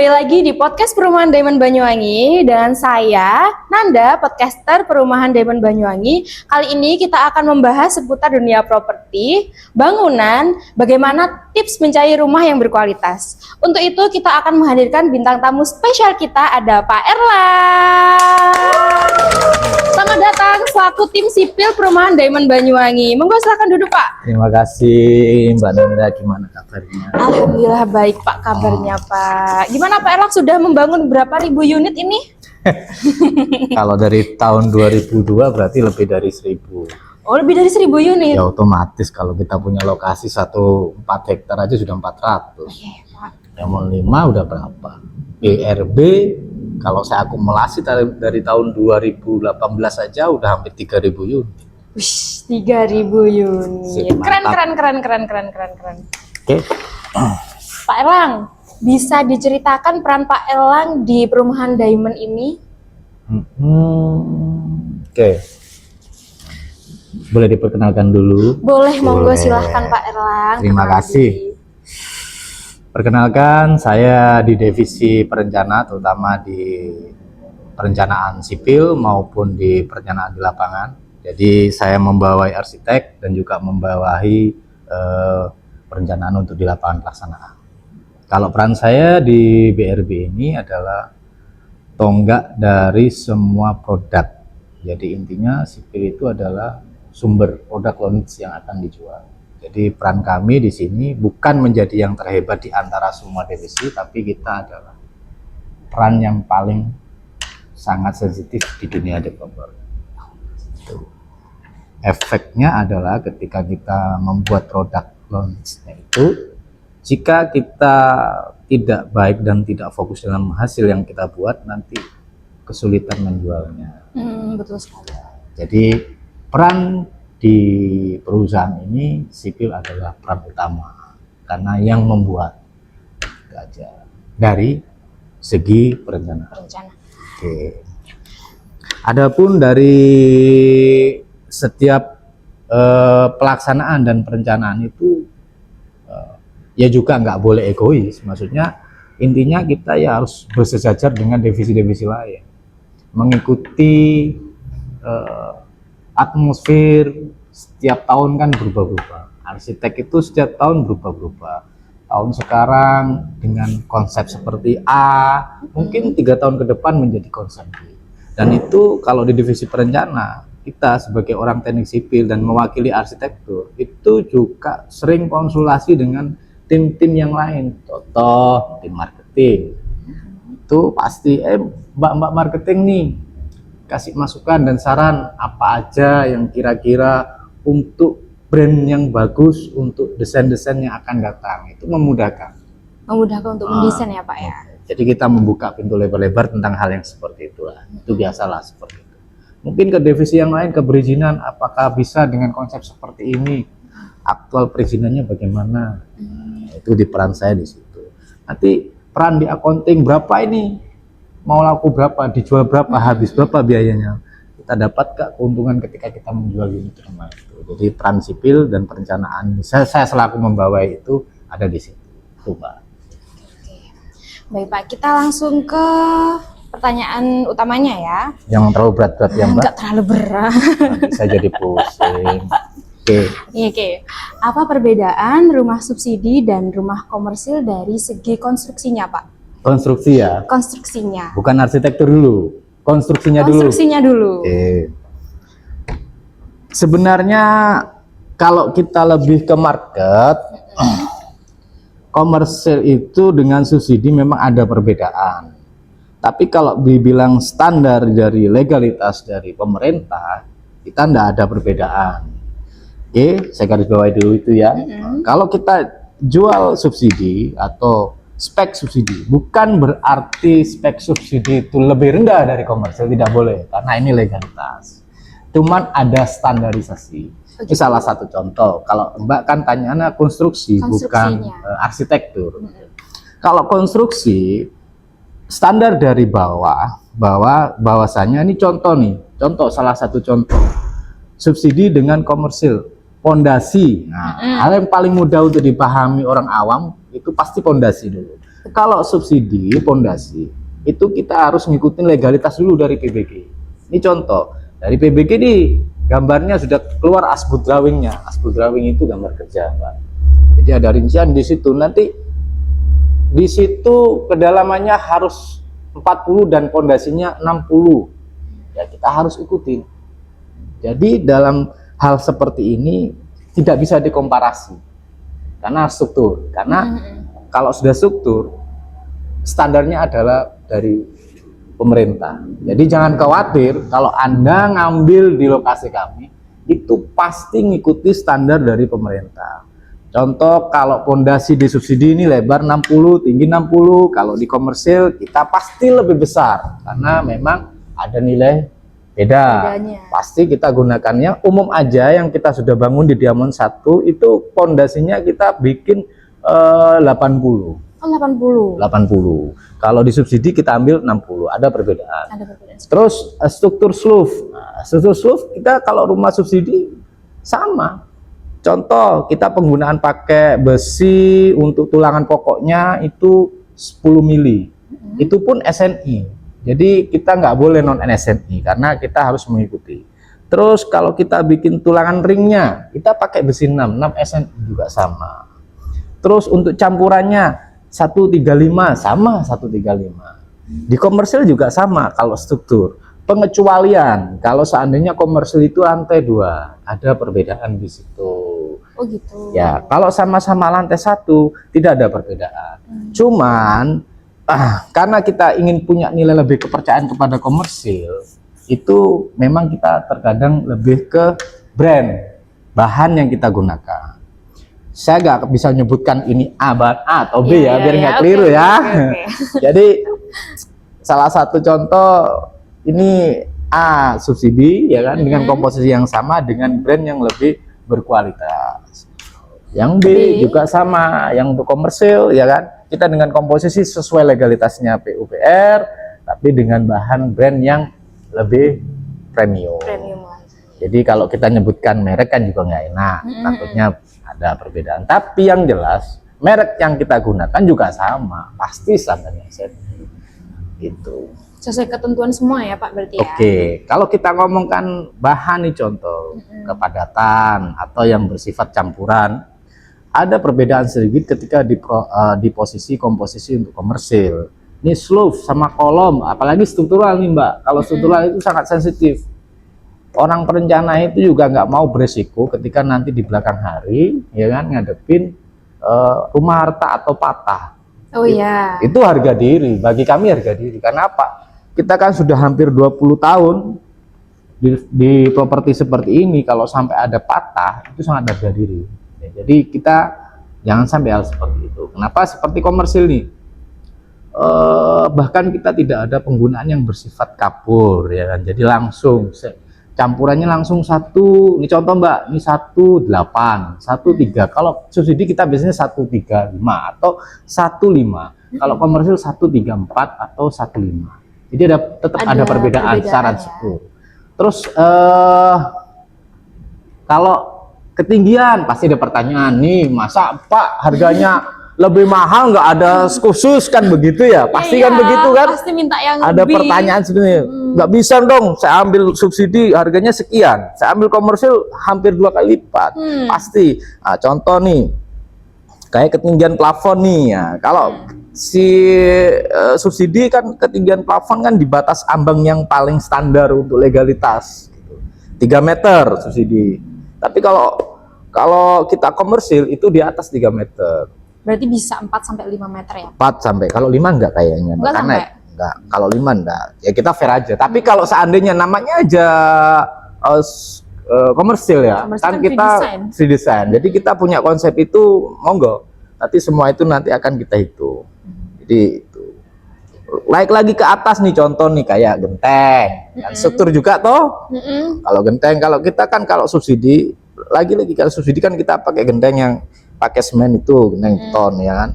kembali lagi di podcast Perumahan Diamond Banyuwangi dengan saya, Nanda, podcaster Perumahan Diamond Banyuwangi. Kali ini kita akan membahas seputar dunia properti, bangunan, bagaimana tips mencari rumah yang berkualitas. Untuk itu kita akan menghadirkan bintang tamu spesial kita, ada Pak Erlang. Selamat datang selaku tim sipil Perumahan Diamond Banyuwangi. Monggo silakan duduk, Pak. Terima kasih Mbak Nanda, gimana kabarnya? Alhamdulillah baik Pak kabarnya Pak. Gimana Pak Erlang sudah membangun berapa ribu unit ini? Kalau dari tahun 2002 berarti lebih dari 1000. Oh, lebih dari 1000 unit. Ya otomatis kalau kita punya lokasi 4 hektar aja sudah 400. Oke, Pak. Yang mau 5 udah berapa? BRB kalau saya akumulasi dari tahun 2018 saja udah hampir 3000 unit. Wih, 3000 unit. Keren. Oke. Pak Erlang, bisa diceritakan peran Pak Erlang di Perumahan Diamond ini? Oke. Boleh diperkenalkan dulu? Boleh, monggo Boleh. silahkan Pak Erlang. Terima Kenal kasih. diri. Perkenalkan, saya di divisi perencana, terutama di perencanaan sipil maupun di perencanaan di lapangan. Jadi saya membawahi arsitek dan juga membawahi perencanaan untuk di lapangan pelaksanaan. Kalau peran saya di BRB ini adalah tonggak dari semua produk. Jadi intinya sipil itu adalah sumber produk loans yang akan dijual. Jadi peran kami di sini bukan menjadi yang terhebat di antara semua divisi, tapi kita adalah peran yang paling sangat sensitif di dunia developer. Efeknya adalah ketika kita membuat produk loans-nya itu, jika kita tidak baik dan tidak fokus dalam hasil yang kita buat, nanti kesulitan menjualnya. Betul sekali. Jadi peran di perusahaan ini sipil adalah peran utama karena yang membuat itu aja dari segi perencanaan. Oke. Adapun dari setiap pelaksanaan dan perencanaan itu ya juga nggak boleh egois. Maksudnya intinya kita ya harus bersejajar dengan divisi-divisi lain, mengikuti atmosfer setiap tahun kan berubah-ubah. Arsitek itu setiap tahun berubah-ubah. Tahun sekarang dengan konsep seperti A, mungkin 3 tahun ke depan menjadi konsep B. Dan itu kalau di divisi perencana, kita sebagai orang teknik sipil dan mewakili arsitektur, itu juga sering konsultasi dengan tim-tim yang lain. Contoh, tim marketing. Itu pasti, mbak-mbak marketing nih, kasih masukan dan saran apa aja yang kira-kira untuk brand yang bagus untuk desain-desain yang akan datang. Itu memudahkan Untuk mendesain ya Pak ya. Jadi kita membuka pintu lebar-lebar tentang hal yang seperti itulah. Itu biasalah seperti itu. Mungkin ke divisi yang lain, ke perizinan, apakah bisa dengan konsep seperti ini, aktual perizinannya bagaimana. Itu di peran saya di situ. Nanti peran di accounting, berapa ini mau laku berapa, dijual berapa, habis berapa biayanya, kita dapat keuntungan ketika kita menjual unit rumah itu. Jadi peran sipil dan perencanaan saya selaku membawa itu ada di situ. Itu Pak. Baik Pak, kita langsung ke pertanyaan utamanya ya. Yang terlalu berat-berat ya Mbak? Enggak terlalu berat. Nanti saya jadi pusing. Oke. Apa perbedaan rumah subsidi dan rumah komersil dari segi konstruksinya Pak? Konstruksi ya? Konstruksinya. Bukan arsitektur dulu, konstruksinya dulu. Konstruksinya dulu. Oke. Sebenarnya kalau kita lebih ke market, komersil itu dengan subsidi memang ada perbedaan. Tapi kalau dibilang standar dari legalitas dari pemerintah, kita tidak ada perbedaan. Oke, saya garis bawahi dulu itu ya. Kalau kita jual subsidi atau spek subsidi, bukan berarti spek subsidi itu lebih rendah dari komersil, tidak boleh, karena ini legalitas. Cuman ada standarisasi. Itu salah satu contoh. Kalau Mbak kan tanyanya konstruksi, bukan arsitektur. Kalau konstruksi, standar dari bahwasanya ini contoh salah satu contoh subsidi dengan komersil, pondasi. Nah, hal yang paling mudah untuk dipahami orang awam itu pasti pondasi dulu. Kalau subsidi pondasi itu kita harus ngikutin legalitas dulu dari PBG. Ini contoh dari PBG nih, gambarnya sudah keluar asbud drawingnya. Asbud drawing itu gambar kerja, Pak. Jadi ada rincian di situ. Nanti di situ kedalamannya harus 40 dan pondasinya 60. Ya kita harus ikutin. Jadi dalam hal seperti ini tidak bisa dikomparasi karena struktur. Karena kalau sudah struktur, standarnya adalah dari pemerintah. Jadi jangan khawatir kalau Anda ngambil di lokasi kami, itu pasti ngikuti standar dari pemerintah. Contoh kalau pondasi disubsidi ini lebar 60, tinggi 60, kalau di komersil kita pasti lebih besar karena memang ada nilai bedanya. Pasti kita gunakannya umum aja yang kita sudah bangun di Diamond 1 itu pondasinya kita bikin 80. Oh, 80. Kalau disubsidi kita ambil 60, ada perbedaan. Terus struktur slope. Nah, struktur slope kita kalau rumah subsidi sama. Contoh kita penggunaan pakai besi untuk tulangan pokoknya itu 10 mili. Itu pun SNI. Jadi kita nggak boleh non SNI karena kita harus mengikuti. Terus kalau kita bikin tulangan ringnya, kita pakai besi 6 SNI juga sama. Terus untuk campurannya 135 sama 135. Di komersil juga sama kalau struktur. Pengecualian kalau seandainya komersil itu lantai 2, ada perbedaan di situ. Oh gitu. Ya, kalau sama-sama lantai 1 tidak ada perbedaan. Cuman karena kita ingin punya nilai lebih kepercayaan kepada komersil, itu memang kita terkadang lebih ke brand bahan yang kita gunakan. Saya nggak bisa menyebutkan ini A bahan A atau B ya, biar nggak keliru ya. Jadi salah satu contoh ini A subsidi ya kan, dengan komposisi yang sama dengan brand yang lebih berkualitas. Yang B juga sama, yang untuk komersil ya kan, kita dengan komposisi sesuai legalitasnya PUPR, tapi dengan bahan brand yang lebih premium. Jadi kalau kita nyebutkan merek kan juga nggak enak, takutnya ada perbedaan. Tapi yang jelas merek yang kita gunakan juga sama, pasti standarnya itu. Sesuai ketentuan semua ya Pak berarti ya. Oke, kalau kita ngomongkan bahan nih contoh kepadatan atau yang bersifat campuran, ada perbedaan sedikit ketika di posisi komposisi untuk komersil. Ini slope sama kolom, apalagi struktural nih Mbak. Kalau struktural itu sangat sensitif. Orang perencana itu juga nggak mau beresiko ketika nanti di belakang hari, ya kan, ngadepin rumah harta atau patah. Oh iya. Itu harga diri. Bagi kami harga diri. Karena apa? Kita kan sudah hampir 20 tahun di properti seperti ini. Kalau sampai ada patah, itu sangat harga diri. Jadi kita jangan sampai hal seperti itu. Kenapa? Seperti komersil nih, bahkan kita tidak ada penggunaan yang bersifat kapur ya kan. Jadi langsung campurannya langsung satu. Ini contoh Mbak, ini 18, 13. Kalau subsidi kita biasanya 135 atau 15. Kalau komersil 134 atau 15. Jadi tetap ada perbedaan secara struktur. Terus kalau ketinggian pasti ada pertanyaan nih, masa Pak harganya lebih mahal nggak ada khusus kan begitu ya? Pasti kan begitu kan? Pasti minta yang ada lebih. Pertanyaan sebenarnya, nggak bisa dong saya ambil subsidi harganya sekian, saya ambil komersil hampir 2 kali lipat. Pasti. Nah, contoh nih kayak ketinggian plafon nih ya. Kalau si subsidi kan ketinggian plafon kan di batas ambang yang paling standar untuk legalitas gitu. 3 meter subsidi. Tapi kalau kita komersil itu di atas 3 meter. Berarti bisa 4 sampai 5 meter ya? 4 sampai. Kalau 5 enggak kayaknya. Enggak Karena sampai. enggak. Kalau 5 enggak. Ya kita fair aja. Tapi kalau seandainya namanya aja komersil ya, kan kita free design. Jadi kita punya konsep itu monggo. Nanti semua itu nanti akan kita hitung. Jadi itu. Naik lagi ke atas nih, contoh nih kayak genteng, kan struktur juga toh. Kalau genteng, kalau kita kan kalau subsidi, lagi-lagi kalau subsidi kan kita pakai genteng yang pakai semen itu, genteng beton ya kan.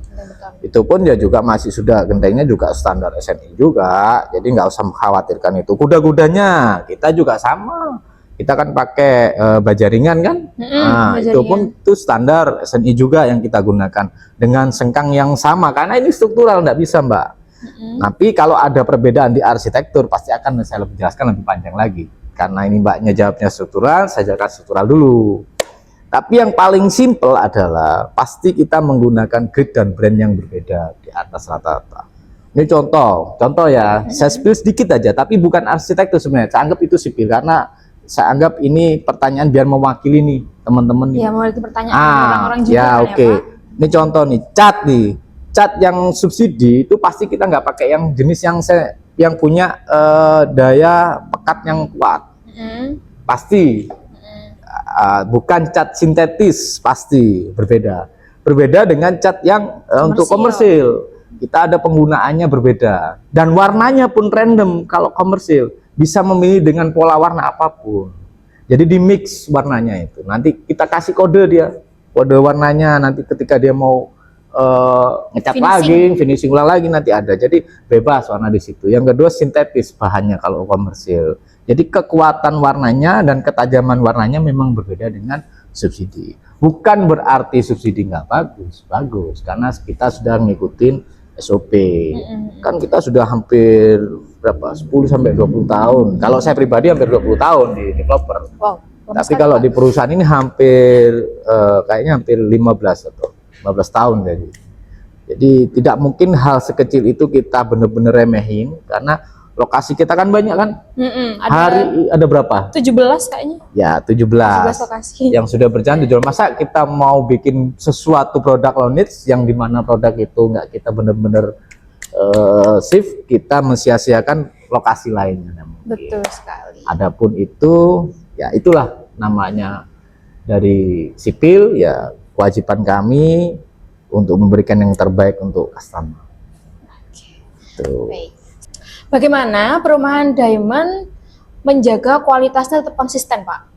Itu pun ya juga masih sudah gentengnya juga standar SNI juga, jadi nggak usah mengkhawatirkan itu. Kuda-kudanya kita juga sama, kita kan pakai baja ringan kan. Nah, baja itu ringan. pun itu standar SNI juga yang kita gunakan dengan sengkang yang sama karena ini struktural, nggak bisa Mbak. Tapi kalau ada perbedaan di arsitektur pasti akan saya lebih jelaskan lebih panjang lagi. Karena ini Mbaknya jawabnya struktural, saya jawabkan struktural dulu. Tapi yang paling simpel adalah pasti kita menggunakan grade dan brand yang berbeda di atas rata-rata. Ini contoh ya. Saya spill sedikit aja, tapi bukan arsitektur sebenarnya. Saya anggap itu sipil karena saya anggap ini pertanyaan biar mewakili nih teman-teman nih. Ya, memiliki pertanyaan orang-orang juga Ya kan oke. ya, Pak? Ini contoh nih, cat yang subsidi itu pasti kita nggak pakai yang jenis yang punya daya pekat yang kuat. Pasti bukan cat sintetis, pasti berbeda dengan cat yang untuk komersil. Kita ada penggunaannya berbeda dan warnanya pun random. Kalau komersil bisa memilih dengan pola warna apapun, jadi di mix warnanya itu, nanti kita kasih kode warnanya, nanti ketika dia mau ngecat lagi, finishing ulang lagi nanti ada, jadi bebas warna di situ. Yang kedua sintetis bahannya kalau komersil, jadi kekuatan warnanya dan ketajaman warnanya memang berbeda dengan subsidi. Bukan berarti subsidi nggak bagus karena kita sudah ngikutin SOP. Kan kita sudah hampir berapa? 10 sampai 20 tahun. Kalau saya pribadi hampir 20 tahun di developer. Wow, tapi kalau di perusahaan ini hampir kayaknya hampir 15 atau 15 tahun jadi tidak mungkin hal sekecil itu kita benar-benar remehin karena lokasi kita kan banyak kan. Ada berapa? 17 kayaknya. Ya, 17 lokasi yang sudah berjalan. Masa kita mau bikin sesuatu produk low needs yang dimana produk itu nggak kita benar-benar shift, kita mensia-siakan lokasi lainnya. Betul sekali. Adapun itu ya itulah namanya dari sipil, ya kewajiban kami untuk memberikan yang terbaik untuk customer. Baik. Bagaimana perumahan Diamond menjaga kualitasnya tetap konsisten, Pak?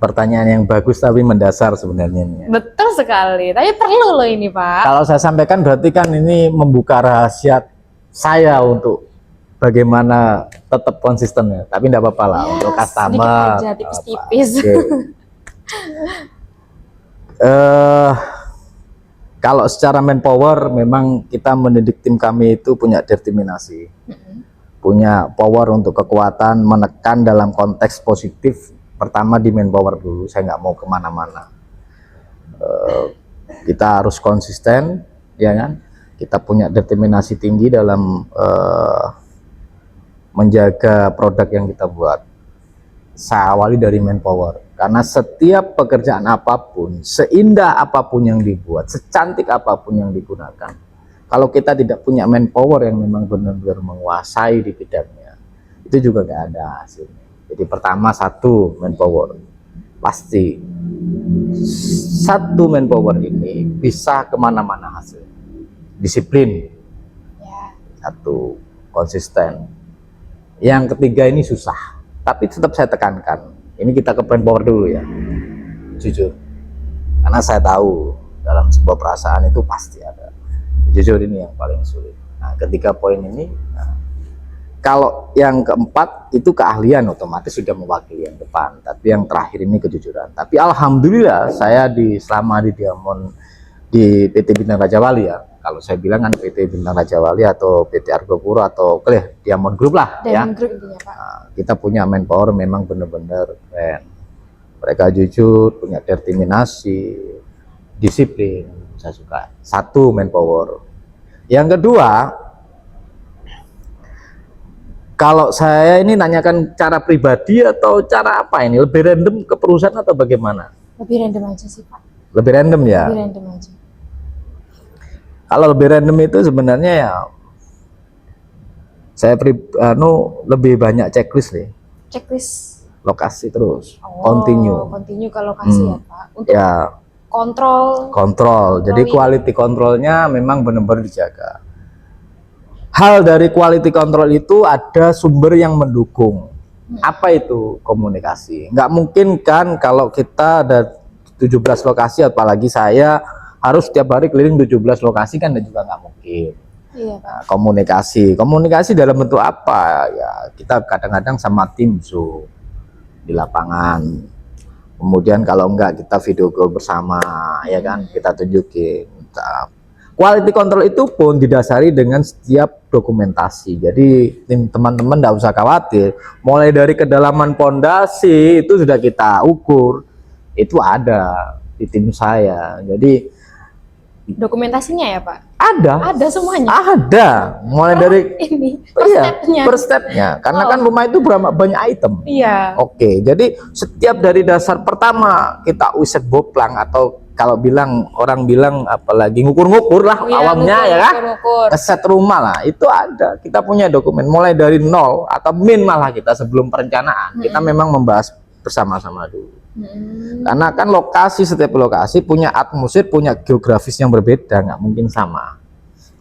Pertanyaan yang bagus tapi mendasar sebenarnya ini. Betul sekali, tapi perlu loh ini, Pak. Kalau saya sampaikan berarti kan ini membuka rahasia saya untuk bagaimana tetap konsisten ya. Tapi tidak apa-apa lah untuk customer. Sedikit aja, tipis-tipis. Kalau secara manpower memang kita mendidik tim kami itu punya determinasi, punya power untuk kekuatan menekan dalam konteks positif. Pertama di manpower dulu, saya nggak mau kemana-mana. Kita harus konsisten, ya kan? Kita punya determinasi tinggi dalam menjaga produk yang kita buat. Saya awali dari manpower. Karena setiap pekerjaan apapun, seindah apapun yang dibuat, secantik apapun yang digunakan, kalau kita tidak punya manpower yang memang benar-benar menguasai di bidangnya, itu juga nggak ada hasilnya. Jadi pertama satu manpower, pasti satu manpower ini bisa kemana-mana hasil. Disiplin, satu konsisten. Yang ketiga ini susah, tapi tetap saya tekankan. Ini kita ke manpower dulu ya, jujur, karena saya tahu dalam sebuah perasaan itu pasti ada. Jujur ini yang paling sulit. Nah, ketiga poin ini, kalau yang keempat itu keahlian otomatis sudah mewakili yang depan. Tapi yang terakhir ini kejujuran. Tapi alhamdulillah saya selama di Diamond di PT Bintang Raja Wali ya. Kalau saya bilang kan PT Bintang Raja Wali atau PT Argopuro atau Diamond Group lah. Diamond ya. Group intinya, Pak. Nah, kita punya manpower memang benar-benar keren. Mereka jujur, punya determinasi, disiplin. Saya suka. Satu manpower. Yang kedua, kalau saya ini nanyakan cara pribadi atau cara apa ini? Lebih random ke perusahaan atau bagaimana? Lebih random aja sih, Pak. Lebih random ya? Lebih random aja. Kalau lebih random itu sebenarnya ya saya lebih banyak checklist nih. Checklist. Lokasi terus, continue ke lokasi ya, Pak. Untuk ya kontrol. Jadi quality controlnya memang benar-benar dijaga. Hal dari quality control itu ada sumber yang mendukung. Apa itu? Komunikasi. Nggak mungkin kan kalau kita ada 17 lokasi, apalagi saya harus setiap hari keliling 17 lokasi kan juga nggak mungkin. Iya, Pak. Nah, komunikasi dalam bentuk apa ya, kita kadang-kadang sama tim Zoom di lapangan, kemudian kalau enggak kita video call bersama, ya kan, kita tunjukin. Quality control itu pun didasari dengan setiap dokumentasi. Jadi tim teman-teman enggak usah khawatir, mulai dari kedalaman pondasi itu sudah kita ukur, itu ada di tim saya. Jadi Dokumentasinya ya, Pak? ada Ada semuanya. ada mulai dari Ini per iya, stepnya. per stepnya, karena kan rumah itu banyak item. Iya. Oke, jadi setiap dari dasar pertama kita uset boplang, atau kalau orang bilang apalagi ngukur-ngukur lah, Iya, awamnya ya kan, ngukur. keset rumah lah, itu ada, kita punya dokumen mulai dari nol atau min, malah kita sebelum perencanaan kita memang membahas bersama-sama dulu. Karena kan setiap lokasi punya atmosfer, punya geografis yang berbeda, nggak mungkin sama.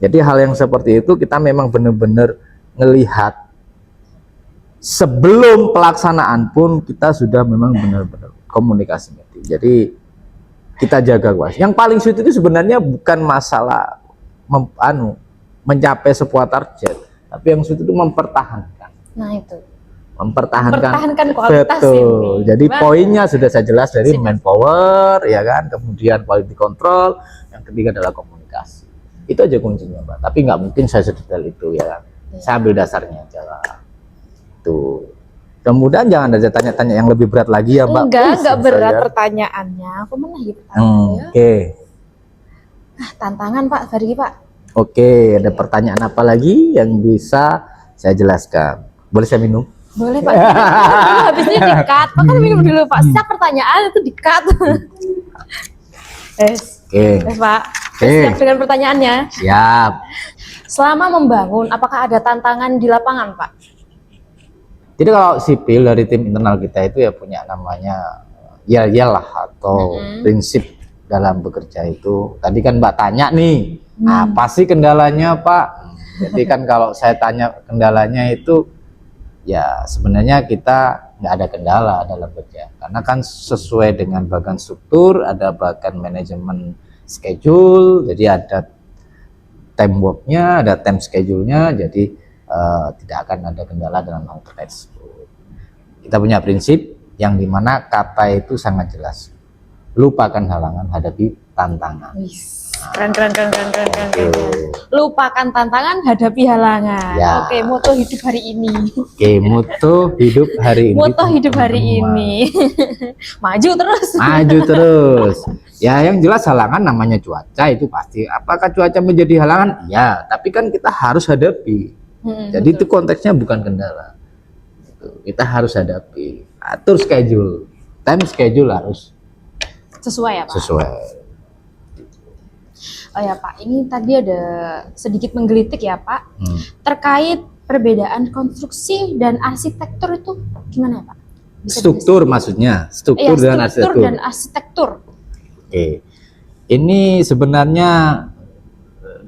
Jadi hal yang seperti itu kita memang benar-benar ngelihat sebelum pelaksanaan pun kita sudah memang benar-benar komunikasi. Jadi kita jaga, guys. Yang paling sulit itu sebenarnya bukan masalah mencapai sebuah target, tapi yang sulit itu mempertahankan. Nah, itu. Mempertahankan kualitas betul. ini. Jadi Gimana? poinnya sudah saya jelas dari manpower, ya kan, kemudian quality control, yang ketiga adalah komunikasi. Itu aja kuncinya, Pak. Tapi nggak mungkin saya sedetail itu, ya kan. Saya ambil dasarnya aja lah. Tuh. Kemudian jangan ada tanya-tanya yang lebih berat lagi ya, Mbak. Enggak berat pertanyaannya. Aku mana gitu pertanyaannya. Oke. Tantangan, Pak, Fargi, Pak. Oke, ada pertanyaan apa lagi yang bisa saya jelaskan? Boleh saya minum? Boleh, Pak. Habisnya di-cut. Pak, kan minum dulu, Pak. Setiap pertanyaan itu di-cut. Oke. Pak. Oke. Siap dengan pertanyaannya. Siap. Selama membangun, apakah ada tantangan di lapangan, Pak? Jadi kalau sipil dari tim internal kita itu ya punya namanya yel-yel lah, atau prinsip dalam bekerja itu. Tadi kan Mbak tanya nih, apa sih kendalanya, Pak? Jadi kan kalau saya tanya kendalanya itu, ya sebenarnya kita nggak ada kendala dalam bekerja, karena kan sesuai dengan bagan struktur, ada bagan manajemen schedule, jadi ada time worknya, ada time schedule-nya, jadi tidak akan ada kendala dalam hal terkait tersebut. Kita punya prinsip yang dimana kata itu sangat jelas, lupakan halangan, hadapi tantangan. Keren. Lupakan tantangan, hadapi halangan. Ya. Oke, moto hidup hari ini. Oke, moto hidup hari ini. Moto hidup hari ini. Maju terus. Maju terus. Ya, yang jelas halangan namanya cuaca itu pasti. Apakah cuaca menjadi halangan? Ya, tapi kan kita harus hadapi. Jadi betul. Itu konteksnya bukan kendala. Kita harus hadapi. Atur schedule. Time schedule harus sesuai ya, Pak? Sesuai. Oh ya, Pak, ini tadi ada sedikit menggelitik ya, Pak, terkait perbedaan konstruksi dan arsitektur itu gimana ya, Pak? Struktur maksudnya, struktur dan arsitektur. Oke. Ini sebenarnya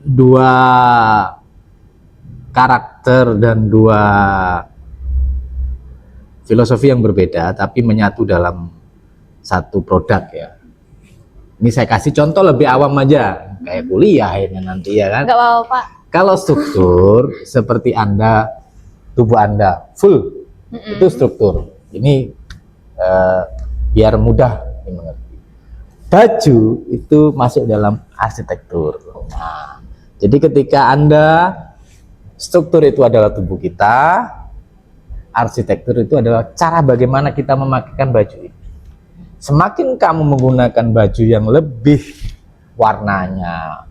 dua karakter dan dua filosofi yang berbeda, tapi menyatu dalam satu produk ya. Ini saya kasih contoh lebih awam aja, kayak kuliah ini nanti ya kan. Enggak apa-apa, Pak. Kalau struktur seperti tubuh Anda full, itu struktur. Ini biar mudah dimengerti. Baju itu masuk dalam arsitektur. Nah, jadi ketika Anda, struktur itu adalah tubuh kita, arsitektur itu adalah cara bagaimana kita memakaikan baju ini. Semakin kamu menggunakan baju yang lebih warnanya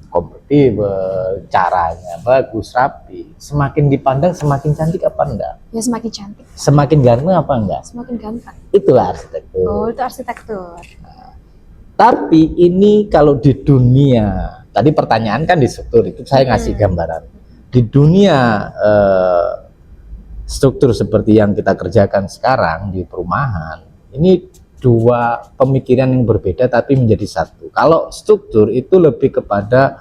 kompatibel, caranya bagus, rapi, semakin dipandang semakin cantik apa enggak? Ya, semakin cantik. Semakin ganteng apa enggak? Semakin ganteng. Itulah arsitektur. Oh, itu arsitektur. Nah, tapi ini kalau di dunia, tadi pertanyaan kan di struktur, itu saya ngasih gambaran. Di dunia struktur seperti yang kita kerjakan sekarang di perumahan, ini dua pemikiran yang berbeda tapi menjadi satu. Kalau struktur itu lebih kepada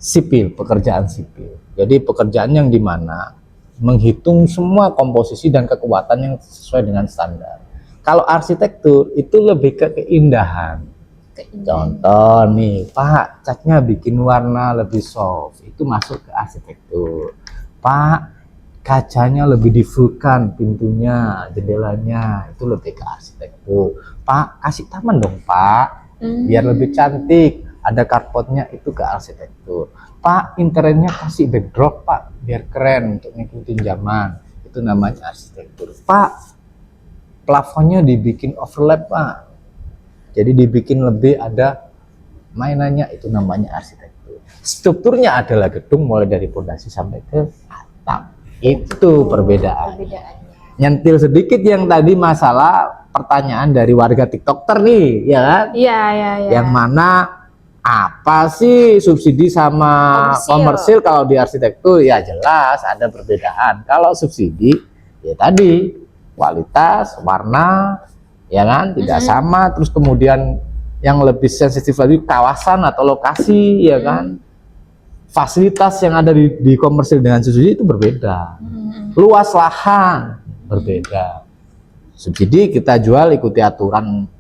sipil, pekerjaan sipil. Jadi pekerjaan yang dimana menghitung semua komposisi dan kekuatan yang sesuai dengan standar. Kalau arsitektur itu lebih ke keindahan. Contoh nih, Pak, catnya bikin warna lebih soft, itu masuk ke arsitektur. Pak, kacanya lebih difulkan, pintunya, jendelanya, itu lebih ke arsitektur. Pak, kasih taman dong, Pak, biar lebih cantik. Ada carportnya, itu ke arsitektur. Pak, interiornya kasih backdrop, Pak, biar keren untuk ngikutin zaman. Itu namanya arsitektur. Pak, plafonnya dibikin overlap, Pak. Jadi dibikin lebih ada mainannya, itu namanya arsitektur. Strukturnya adalah gedung mulai dari fondasi sampai ke atap. Itu perbedaannya. Nyentil sedikit yang tadi masalah pertanyaan dari warga TikToker nih, ya kan? Iya. Yang mana apa sih subsidi sama komersil kalau di arsitektur? Ya jelas ada perbedaan. Kalau subsidi ya tadi kualitas, warna, ya kan tidak sama. Terus kemudian yang lebih sensitif lagi kawasan atau lokasi, ya kan. Fasilitas yang ada di komersil dengan subsidi itu berbeda. Luas lahan berbeda. Subsidi kita jual ikuti aturan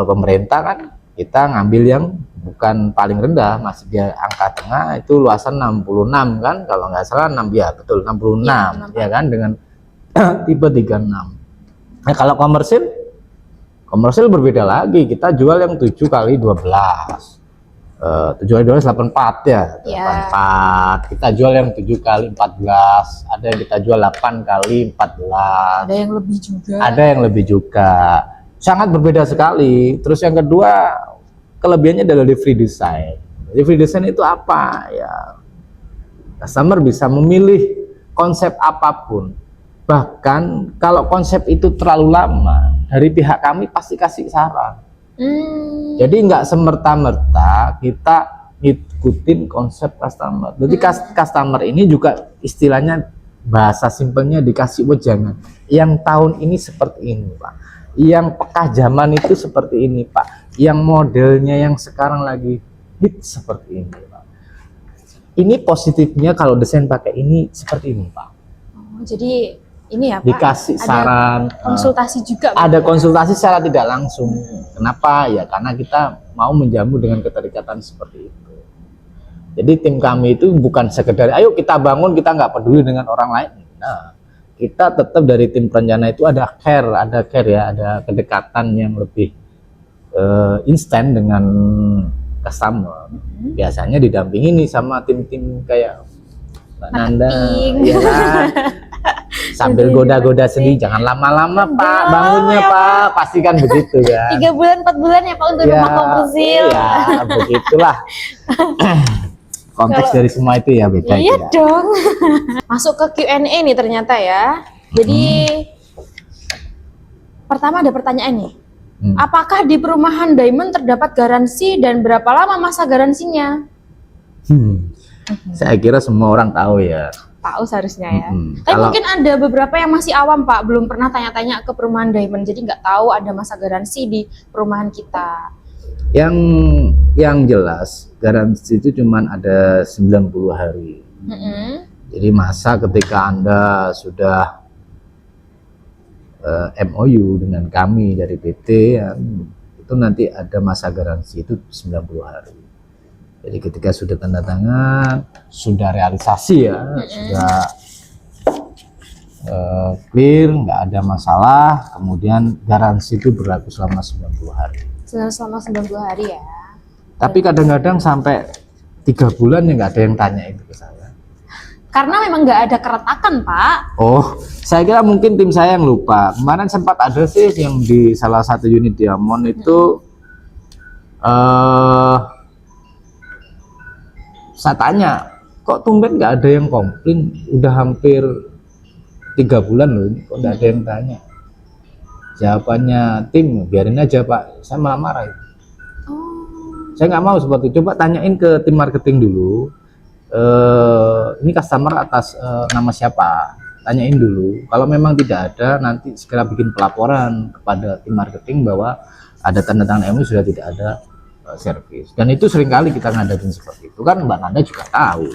pemerintah kan. Kita ngambil yang bukan paling rendah, masih di angka tengah, itu luasan 66 kan, kalau nggak salah 6, ya betul 66 ya kan, dengan tipe 36. Nah kalau komersil berbeda lagi, kita jual yang 7 kali 12, 7 kali 12 84 ya, 84. Kita jual yang 7 kali 14, ada yang kita jual 8 kali 14, ada yang lebih juga, sangat berbeda sekali. Terus yang kedua, kelebihannya adalah di free design. Jadi free design itu apa ya? Customer bisa memilih konsep apapun. Bahkan kalau konsep itu terlalu lama, dari pihak kami pasti kasih saran. Jadi nggak semerta-merta kita ngikutin konsep customer. Jadi customer ini juga istilahnya, bahasa simpelnya, dikasih wejangan. Yang tahun ini seperti ini, Pak. Yang peka zaman itu seperti ini, Pak. Yang modelnya yang sekarang lagi hit seperti ini, Pak. Ini positifnya kalau desain pakai ini seperti ini, Pak. Oh, jadi ini ya, Pak, dikasih saran, konsultasi juga. Ada konsultasi secara tidak langsung. Kenapa? Ya karena kita mau menjamu dengan keterikatan seperti itu. Jadi tim kami itu bukan sekedar ayo kita bangun, kita nggak peduli dengan orang lain. Nah, kita tetap dari tim perencana itu ada care ya, ada kedekatan yang lebih instan dengan customer. Biasanya didampingi nih sama tim-tim kayak Mbak Nanda, ya kan? Sambil goda-goda sendiri, jangan lama-lama Pak, bangunnya Pak, pastikan begitu ya. 3 bulan 4 bulan ya Pak untuk rumah komersil. Ya, begitulah. Konteks dari semua itu ya beda. Iya dong. Masuk ke Q&A nih ternyata ya. Jadi pertama ada pertanyaan nih. Apakah di perumahan Diamond terdapat garansi dan berapa lama masa garansinya? Saya kira semua orang tahu ya. Tahu seharusnya ya. Tapi mungkin ada beberapa yang masih awam Pak, belum pernah tanya-tanya ke perumahan Diamond, jadi nggak tahu ada masa garansi di perumahan kita. Yang jelas garansi itu cuma ada 90 hari. Jadi masa ketika Anda sudah MOU dengan kami dari PT ya, itu nanti ada masa garansi itu 90 hari. Jadi ketika sudah tanda tangan, sudah realisasi ya, sudah clear, nggak ada masalah, kemudian garansi itu berlaku selama 90 hari. Selama 90 hari ya. Tapi kadang-kadang sampai 3 bulan ya nggak ada yang tanya itu ke saya. Karena memang nggak ada keretakan Pak. Oh, saya kira mungkin tim saya yang lupa. Kemarin sempat ada sih yang di salah satu unit Diamond itu saya tanya, kok tumben nggak ada yang komplain? Udah hampir 3 bulan loh, kok nggak ada yang tanya? Jawabannya tim, biarin aja Pak, saya malah marah. Saya nggak mau seperti itu. Coba tanyain ke tim marketing dulu. Ini customer atas nama siapa? Tanyain dulu. Kalau memang tidak ada, nanti segera bikin pelaporan kepada tim marketing bahwa ada tanda tangan MOU sudah tidak ada servis. Dan itu seringkali kita ngadapin seperti itu kan, Mbak Nanda juga tahu.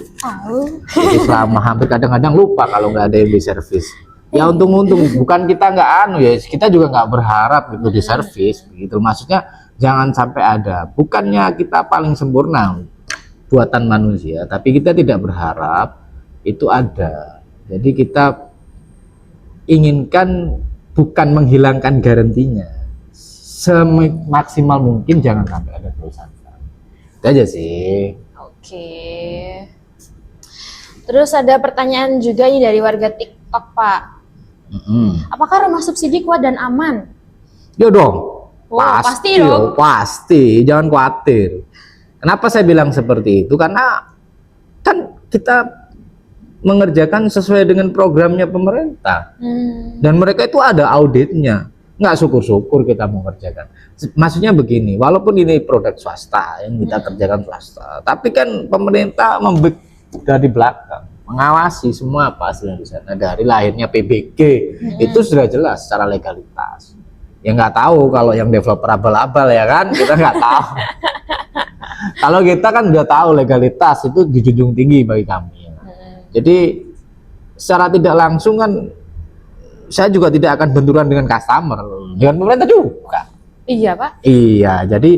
Jadi selama hampir kadang-kadang lupa kalau nggak ada yang di servis. Ya untung-untung, bukan kita nggak ya, kita juga nggak berharap gitu di servis begitu. Maksudnya jangan sampai ada. Bukannya kita paling sempurna buatan manusia, tapi kita tidak berharap itu ada. Jadi kita inginkan bukan menghilangkan garansinya, semaksimal mungkin jangan sampai ada kerusakan. Itu aja sih. Oke. Terus ada pertanyaan juga nih dari warga TikTok, Pak. Apakah rumah subsidi kuat dan aman? Yo dong. Wah, pasti dong. Pasti, jangan khawatir. Kenapa saya bilang seperti itu? Karena kan kita mengerjakan sesuai dengan programnya pemerintah. Dan mereka itu ada auditnya. Nggak syukur-syukur kita mengerjakan. Maksudnya begini, walaupun ini produk swasta yang kita kerjakan swasta, tapi kan pemerintah dari belakang mengawasi semua apa hasilnya di sana. Dari lahirnya PBG itu sudah jelas secara legalitas. Ya nggak tahu kalau yang developer abal-abal ya kan, kita nggak tahu. Kalau kita kan udah tahu legalitas itu dijunjung tinggi bagi kami. Jadi secara tidak langsung kan saya juga tidak akan benturan dengan customer, dengan pemerintah juga. Iya, Pak. Iya, jadi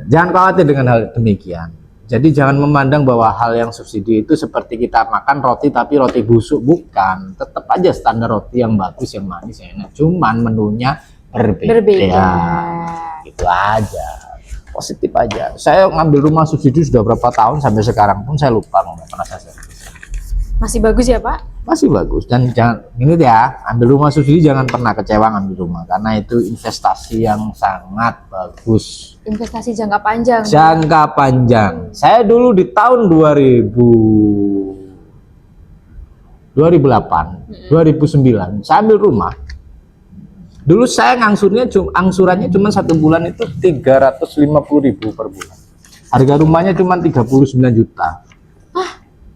jangan khawatir dengan hal demikian. Jadi jangan memandang bahwa hal yang subsidi itu seperti kita makan roti tapi roti busuk, bukan. Tetap aja standar roti yang bagus, yang manis, yang enak. Cuman menunya berbeda. Itu aja. Positif aja. Saya ngambil rumah subsidi sudah berapa tahun, sampai sekarang pun saya lupa nggak pernah saya servis. Masih bagus ya, Pak? Masih bagus. Dan jangan ini ya, ambil rumah subsidi jangan pernah kecewa ngambil rumah, karena itu investasi yang sangat bagus. Investasi jangka panjang. Jangka panjang. Saya dulu di tahun 2008, 2009, saya ambil rumah. Dulu saya angsurannya cuma 1 bulan itu 350.000 per bulan. Harga rumahnya cuma 39 juta.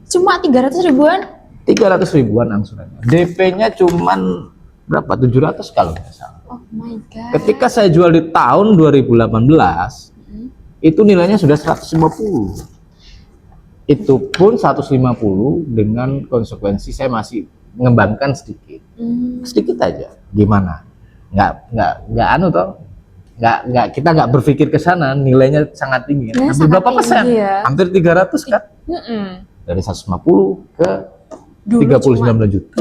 Cuma 300 ribuan? 300 ribuan angsurannya. DP-nya cuman berapa? 700 kalau nggak salah. Oh my god. Ketika saya jual di tahun 2018, itu nilainya sudah 150. Itu pun 150 dengan konsekuensi saya masih mengembangkan sedikit. Sedikit aja. Gimana? Nggak anu toh. Kita nggak berpikir ke sana, nilainya sangat tinggi. Ya, hampir berapa persen? Ya. Hampir 300 kan? Dari 150 ke 39 juta.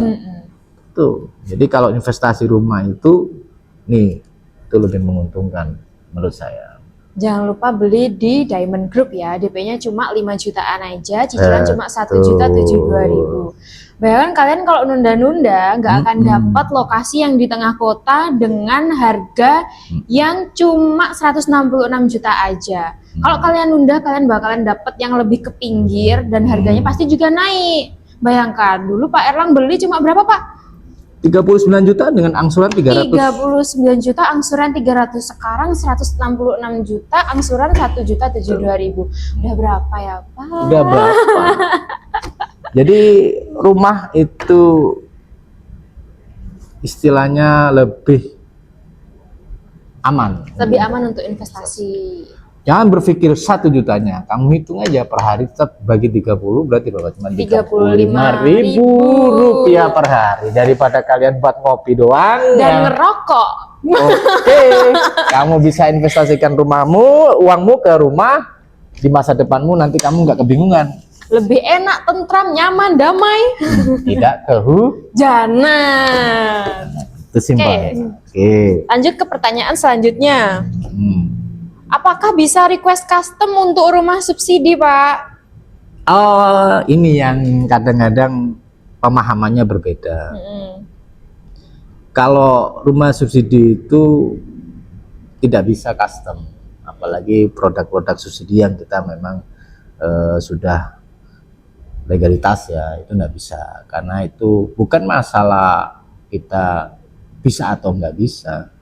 Tuh. Jadi kalau investasi rumah itu itu lebih menguntungkan menurut saya. Jangan lupa beli di Diamond Group ya. DP-nya cuma 5 jutaan aja, cicilan cuma 1.072.000. Bayangkan kalian kalau nunda-nunda nggak akan dapat lokasi yang di tengah kota dengan harga yang cuma 166 juta aja. Kalau kalian nunda, kalian bakalan dapat yang lebih ke pinggir dan harganya pasti juga naik. Bayangkan dulu Pak Erlang beli cuma berapa, Pak? 39 juta dengan angsuran 300. 39 juta angsuran 300, sekarang 166 juta angsuran 1.072.000. Udah berapa ya, Pak? Udah berapa? Jadi rumah itu istilahnya lebih aman. Lebih aman untuk investasi. Jangan berpikir 1 jutanya, kamu hitung aja per hari bagi 30 berarti berapa? Cuma 35.000 rupiah per hari, daripada kalian buat ngopi doang dan ngerokok. Oke, kamu bisa investasikan uangmu ke rumah di masa depanmu, nanti kamu nggak kebingungan. Lebih enak, tentram, nyaman, damai. Tidak kehujanan. Itu simpel. Oke. Lanjut ke pertanyaan selanjutnya. Apakah bisa request custom untuk rumah subsidi, Pak? Oh, ini yang kadang-kadang pemahamannya berbeda. Kalau rumah subsidi itu tidak bisa custom, apalagi produk-produk subsidi yang kita memang sudah legalitas ya, itu nggak bisa. Karena itu bukan masalah kita bisa atau nggak bisa.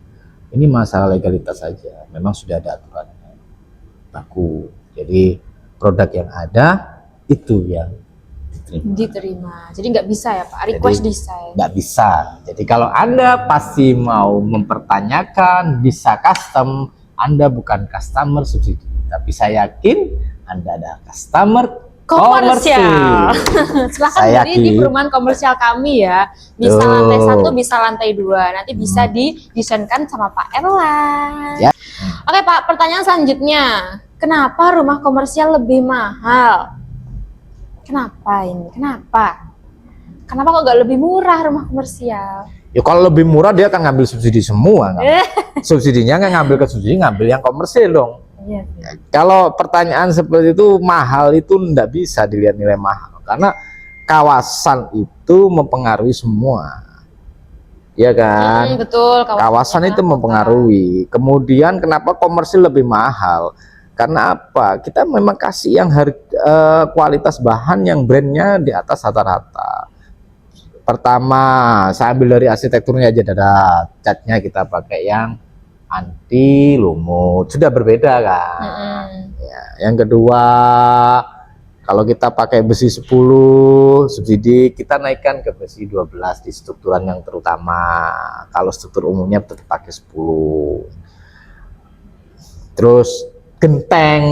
Ini masalah legalitas saja. Memang sudah ada aturannya baku. Jadi produk yang ada itu yang diterima. Jadi nggak bisa ya Pak, request desain. Nggak bisa. Jadi kalau Anda pasti mau mempertanyakan bisa custom, Anda bukan customer subsidi. Tapi saya yakin Anda ada customer komersial. Silahkan Saya beli di yakin. perumahan komersial kami ya. Bisa Tuh. lantai 1, bisa lantai 2. Nanti bisa didesainkan sama Pak Erlang. Ya. Oke Pak, pertanyaan selanjutnya. Kenapa rumah komersial lebih mahal? Kenapa ini? Kenapa kok nggak lebih murah rumah komersial? Ya kalau lebih murah dia akan ngambil subsidi semua kan. Subsidinya nggak ngambil ke subsidi, ngambil yang komersil dong. Iya. Kalau pertanyaan seperti itu mahal itu nggak bisa dilihat nilai mahal karena kawasan itu mempengaruhi semua. Ya kan? Betul. Kawasan itu mempengaruhi. Kemudian kenapa komersil lebih mahal? Karena apa? Kita memang kasih yang kualitas bahan yang brandnya di atas rata-rata. Pertama, saya ambil dari arsitekturnya aja, ada catnya kita pakai yang anti lumut, sudah berbeda kan. Ya, yang kedua, kalau kita pakai besi 10 subsidi, kita naikkan ke besi 12 di strukturan yang terutama. Kalau struktur umumnya tetap pakai 10. Terus genteng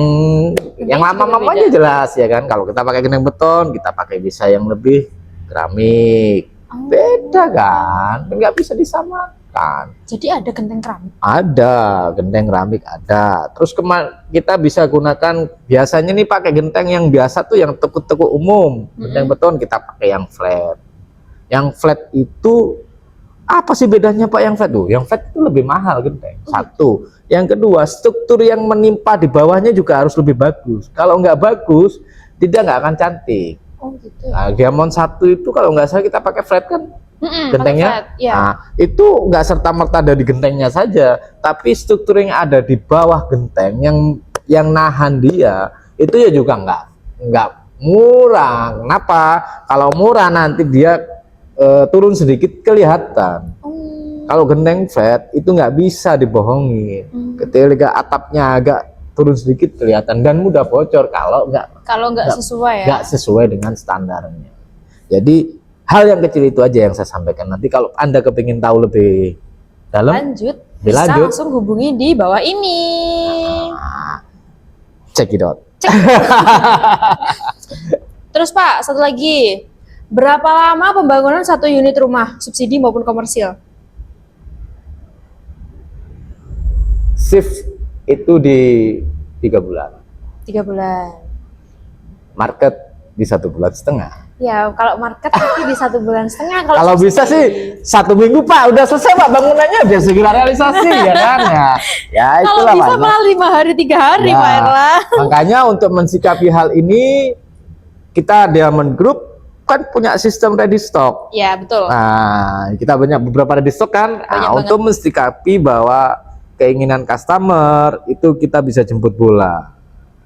yang lama-lama aja jelas ya kan. Kalau kita pakai genteng beton, kita pakai bisa yang lebih keramik. Beda kan, nggak bisa disamakan. Jadi ada genteng keramik? Ada, genteng keramik ada. Terus kita bisa gunakan, biasanya nih pakai genteng yang biasa tuh yang tekuk-tekuk umum. Genteng beton kita pakai yang flat. Yang flat itu apa sih bedanya Pak yang flat tuh? Yang flat itu lebih mahal genteng. Satu. Yang kedua, struktur yang menimpa di bawahnya juga harus lebih bagus. Kalau nggak bagus, tidak nggak akan cantik. Oh gitu. Nah, Diamond 1 itu kalau nggak salah kita pakai flat kan, gentengnya. Ya. Nah, itu nggak serta-merta ada di gentengnya saja, tapi struktur yang ada di bawah genteng yang nahan dia itu ya juga nggak murah. Kenapa? Kalau murah nanti dia turun sedikit kelihatan. Kalau genteng flat itu nggak bisa dibohongi. Ketika atapnya agak turun sedikit kelihatan dan mudah bocor kalau nggak sesuai ya. Nggak sesuai dengan standarnya. Jadi hal yang kecil itu aja yang saya sampaikan. Nanti kalau Anda kepingin tahu lebih dalam, bisa langsung hubungi di bawah ini. Check it out. Terus Pak, satu lagi. Berapa lama pembangunan satu unit rumah, subsidi maupun komersil? Shift itu di 3 bulan. 3 bulan. Market di 1,5 bulan. Ya, kalau market tapi di 1,5 bulan. Kalau bisa sih 1 minggu Pak, udah selesai Pak bangunannya, biar segera realisasi ya kan ya. Ya kalau itulah bisa Pak. malah 5 hari 3 hari Ya, Pak Erlang. makanya untuk mensikapi hal ini kita Diamond Group kan punya sistem ready stock. Ya betul. Nah, kita beberapa ready stock kan. Nah, banget. untuk mensikapi bahwa keinginan customer itu kita bisa jemput bola.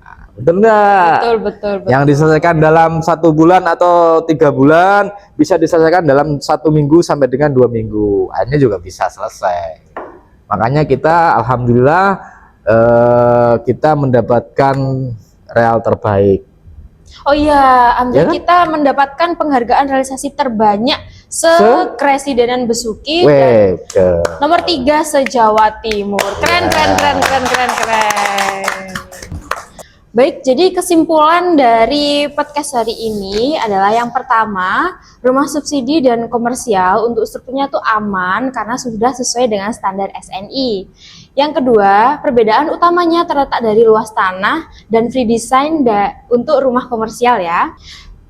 Nah, betul nggak? Betul. Yang diselesaikan dalam 1 bulan atau 3 bulan bisa diselesaikan dalam 1 minggu sampai dengan 2 minggu. Akhirnya juga bisa selesai. Makanya kita alhamdulillah kita mendapatkan real terbaik. Oh iya, Ya kan? kita mendapatkan penghargaan realisasi terbanyak se-Kresidenan Besuki dan nomor 3 se-Jawa Timur. Keren. Baik, jadi kesimpulan dari podcast hari ini adalah yang pertama, rumah subsidi dan komersial untuk strukturnya tuh aman karena sudah sesuai dengan standar SNI. Yang kedua, perbedaan utamanya terletak dari luas tanah dan free design untuk rumah komersial ya.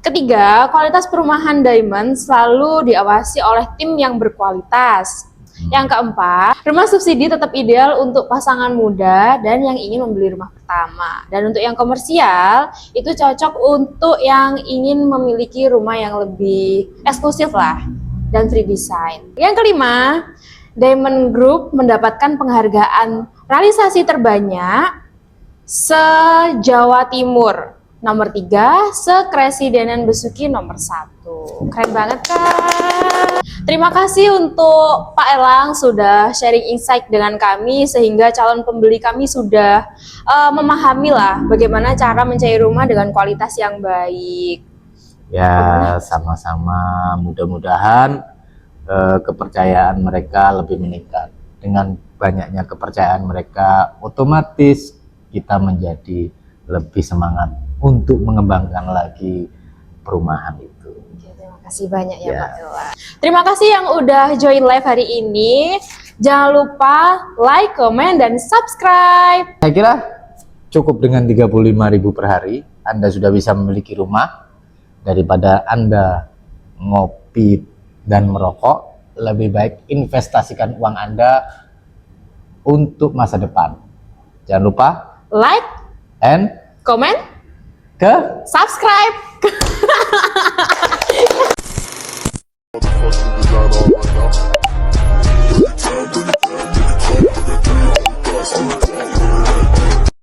Ketiga, kualitas perumahan Diamond selalu diawasi oleh tim yang berkualitas. Yang keempat, rumah subsidi tetap ideal untuk pasangan muda dan yang ingin membeli rumah pertama. Dan untuk yang komersial, itu cocok untuk yang ingin memiliki rumah yang lebih eksklusif lah dan free design. Yang kelima, Diamond Group mendapatkan penghargaan realisasi terbanyak se-Jawa Timur. Nomor 3, se-Kresidenan Besuki nomor 1. Keren banget kan? Terima kasih untuk Pak Erlang sudah sharing insight dengan kami sehingga calon pembeli kami sudah memahami lah bagaimana cara mencari rumah dengan kualitas yang baik. Ya, sama-sama, mudah-mudahan kepercayaan mereka lebih meningkat. Dengan banyaknya kepercayaan mereka, otomatis kita menjadi lebih semangat untuk mengembangkan lagi perumahan itu. Oke, terima kasih banyak ya Ya. Pak Iwan. Terima kasih yang udah join live hari ini. Jangan lupa like, comment, dan subscribe. Saya kira cukup dengan 35.000 per hari, Anda sudah bisa memiliki rumah. Daripada Anda ngopi dan merokok, lebih baik investasikan uang Anda untuk masa depan. Jangan lupa Like, and comment, ke subscribe. Motherfucker, we got all right now.